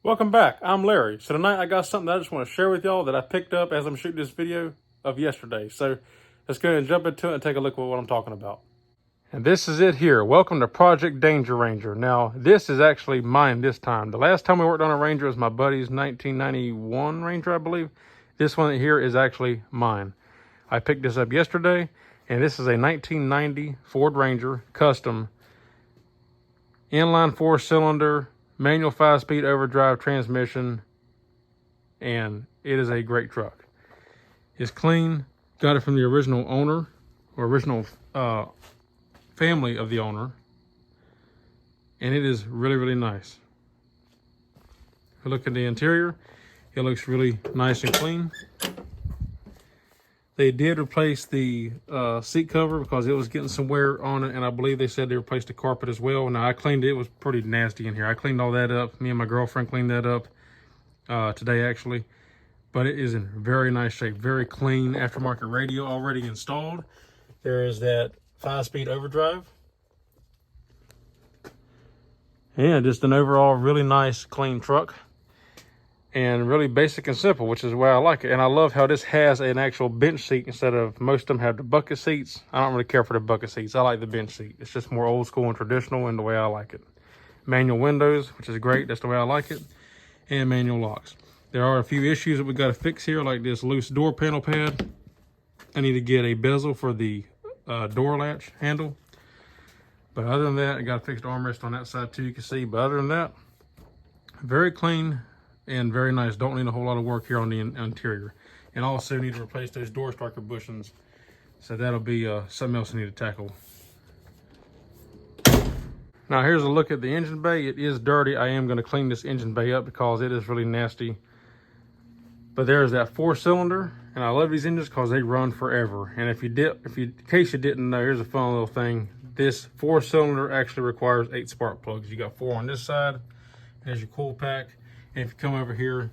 Welcome back. I'm Larry. So tonight I got something that I just want to share with y'all that I picked up as I'm shooting this video of yesterday. So let's go ahead and jump into it and take a look at what I'm talking about. And this is it here. Welcome to Project Danger Ranger. Now, this is actually mine this time. The last time we worked on a Ranger was my buddy's 1991 Ranger, I believe. This one here is actually mine. I picked this up yesterday, and this is a 1990 Ford Ranger Custom inline 4-cylinder manual 5-speed overdrive transmission, and it is a great truck. It's clean. Got it from the original owner, or original family of the owner, and it is really, really nice. If you look at the interior, it looks really nice and clean. They did replace the seat cover because it was getting some wear on it, and I believe they said they replaced the carpet as well. Now, I cleaned it. It was pretty nasty in here. I cleaned all that up. Me and my girlfriend cleaned that up today, actually. But it is in very nice shape. Very clean. Aftermarket radio already installed. There is that 5-speed overdrive. Yeah, just an overall really nice, clean truck. And really basic and simple, which is why I like it. And I love how this has an actual bench seat instead of, most of them have the bucket seats. I don't really care for the bucket seats. I like the bench seat. It's just more old school and traditional in the way I like it. Manual windows, which is great. That's the way I like it. And manual locks. There are a few issues that we got to fix here, like this loose door panel pad. I need to get a bezel for the door latch handle. But other than that, I got to fix the armrest on that side too, you can see. But other than that, very clean and very nice. Don't need a whole lot of work here on the interior. And also need to replace those door striker bushings. So that'll be something else I need to tackle. Now here's a look at the engine bay. It is dirty. I am going to clean this engine bay up because it is really nasty. But there's that 4-cylinder, and I love these engines because they run forever. And in case you didn't know, here's a fun little thing. This 4-cylinder actually requires 8 spark plugs. You got 4 on this side. There's your coil pack. And if you come over here,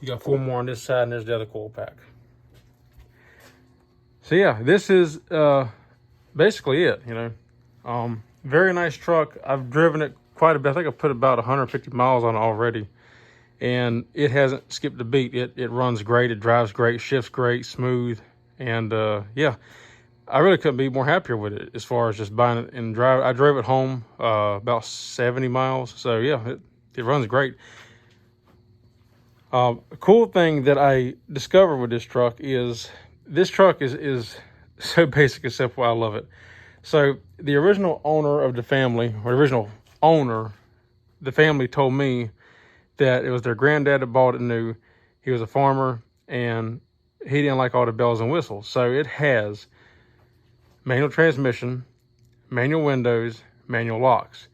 you got 4 more on this side, and there's the other coil pack. So yeah, this is basically it, Very nice truck. I've driven it quite a bit. I think I've put about 150 miles on it already. And it hasn't skipped a beat. It runs great. It drives great, shifts great, smooth. And yeah, I really couldn't be more happier with it as far as just buying it and drive. I drove it home about 70 miles. So yeah, it runs great. A cool thing that I discovered with this truck is so basic and simple. I love it. So the original owner of the family, the family told me that it was their granddad that bought it new. He was a farmer and he didn't like all the bells and whistles. So it has manual transmission, manual windows, manual locks.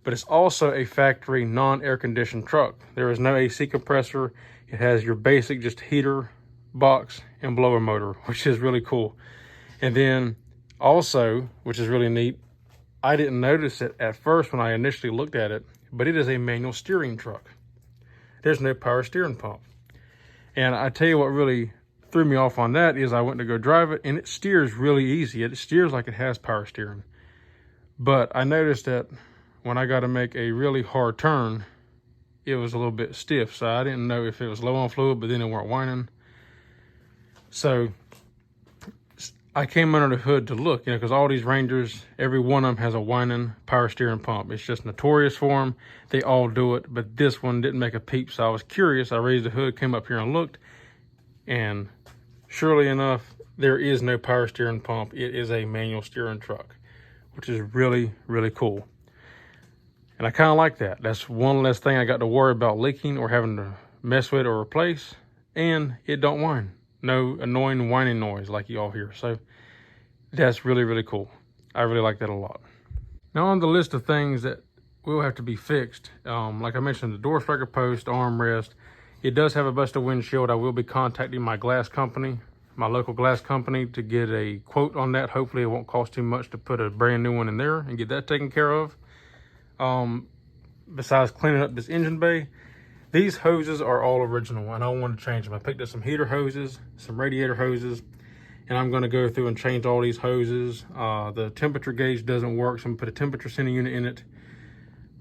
But it's also a factory non-air conditioned truck. There is no AC compressor. It has your basic just heater, box, and blower motor, which is really cool. And then also, which is really neat, I didn't notice it at first when I initially looked at it, but it is a manual steering truck. There's no power steering pump. And I tell you what really threw me off on that is I went to go drive it, and it steers really easy. It steers like it has power steering. But I noticed that when I got to make a really hard turn, it was a little bit stiff. So I didn't know if it was low on fluid, but then it weren't whining. So I came under the hood to look, because all these Rangers, every one of them has a whining power steering pump. It's just notorious for them. They all do it, but this one didn't make a peep. So I was curious. I raised the hood, came up here and looked, and surely enough, there is no power steering pump. It is a manual steering truck, which is really, really cool. And I kind of like that. That's one less thing I got to worry about leaking or having to mess with or replace. And it don't whine. No annoying whining noise like you all hear. So that's really, really cool. I really like that a lot. Now on the list of things that will have to be fixed, like I mentioned, the door striker post, armrest. It does have a busted windshield. I will be contacting my glass company, my local glass company, to get a quote on that. Hopefully it won't cost too much to put a brand new one in there and get that taken care of. Besides cleaning up this engine bay, these hoses are all original and I don't want to change them. I picked up some heater hoses, some radiator hoses, and I'm going to go through and change all these hoses. The temperature gauge doesn't work, so I'm going to put a temperature sensing unit in it.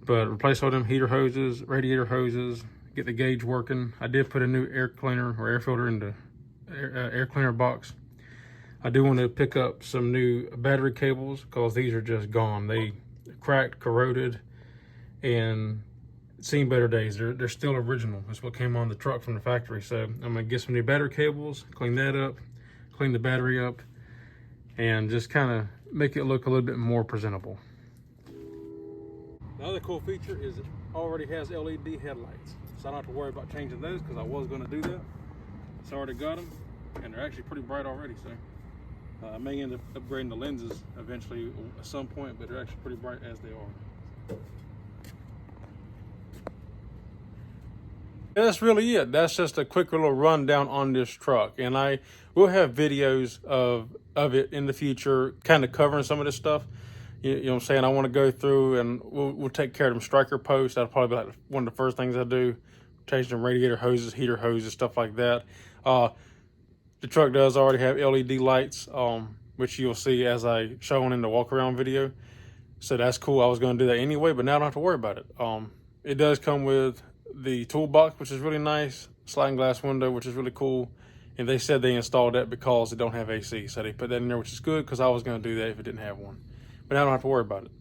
But replace all them heater hoses, radiator hoses, get the gauge working. I did put a new air cleaner or air filter in the air cleaner box. I do want to pick up some new battery cables because these are just gone. They cracked, corroded, and seen better days. They're still original. That's what came on the truck from the factory. So I'm gonna get some new battery cables, clean that up, clean the battery up, and just kind of make it look a little bit more presentable. The other cool feature is it already has LED headlights, so I don't have to worry about changing those because I was going to do that. So I already got them, and they're actually pretty bright already. So I may end up upgrading the lenses eventually at some point, but they're actually pretty bright as they are. That's really it. That's just a quick little rundown on this truck, and I will have videos of it in the future, kind of covering some of this stuff. You know what I'm saying? I want to go through and we'll take care of them striker posts. That'll probably be like one of the first things I do. Change them radiator hoses, heater hoses, stuff like that. The truck does already have LED lights, which you'll see as I show in the walk around video. So that's cool. I was going to do that anyway, but now I don't have to worry about it. It does come with the toolbox, which is really nice. Sliding glass window, which is really cool. And they said they installed that because they don't have AC. So they put that in there, which is good because I was going to do that if it didn't have one. But now I don't have to worry about it.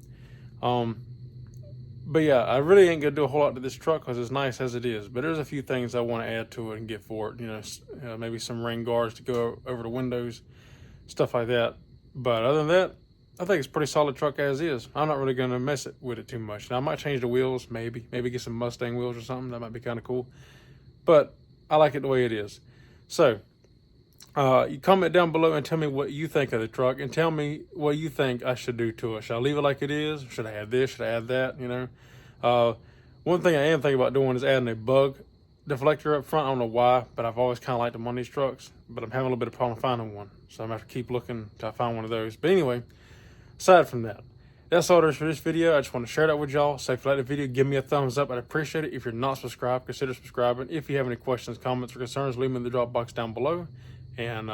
But yeah, I really ain't gonna do a whole lot to this truck because it's nice as it is. But there's a few things I want to add to it and get for it. You know, maybe some rain guards to go over the windows, stuff like that. But other than that, I think it's a pretty solid truck as is. I'm not really gonna mess with it too much. Now I might change the wheels, maybe get some Mustang wheels or something. That might be kind of cool. But I like it the way it is. So you comment down below and tell me what you think of the truck, and tell me what you think I should do to it. Should I leave it like it is? Should I add this? Should I add that? You know, one thing I am thinking about doing is adding a bug deflector up front. I don't know why, but I've always kind of liked them on these trucks, but I'm having a little bit of problem finding one. So I'm gonna have to keep looking till I find one of those. But anyway, aside from that, that's all there is for this video. I just want to share that with y'all. So if you like the video, give me a thumbs up. I'd appreciate it. If you're not subscribed, consider subscribing. If you have any questions, comments, or concerns, leave them in the drop box down below. And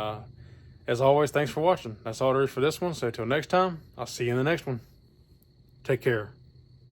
as always, thanks for watching. That's all there is for this one. So until next time, I'll see you in the next one. Take care.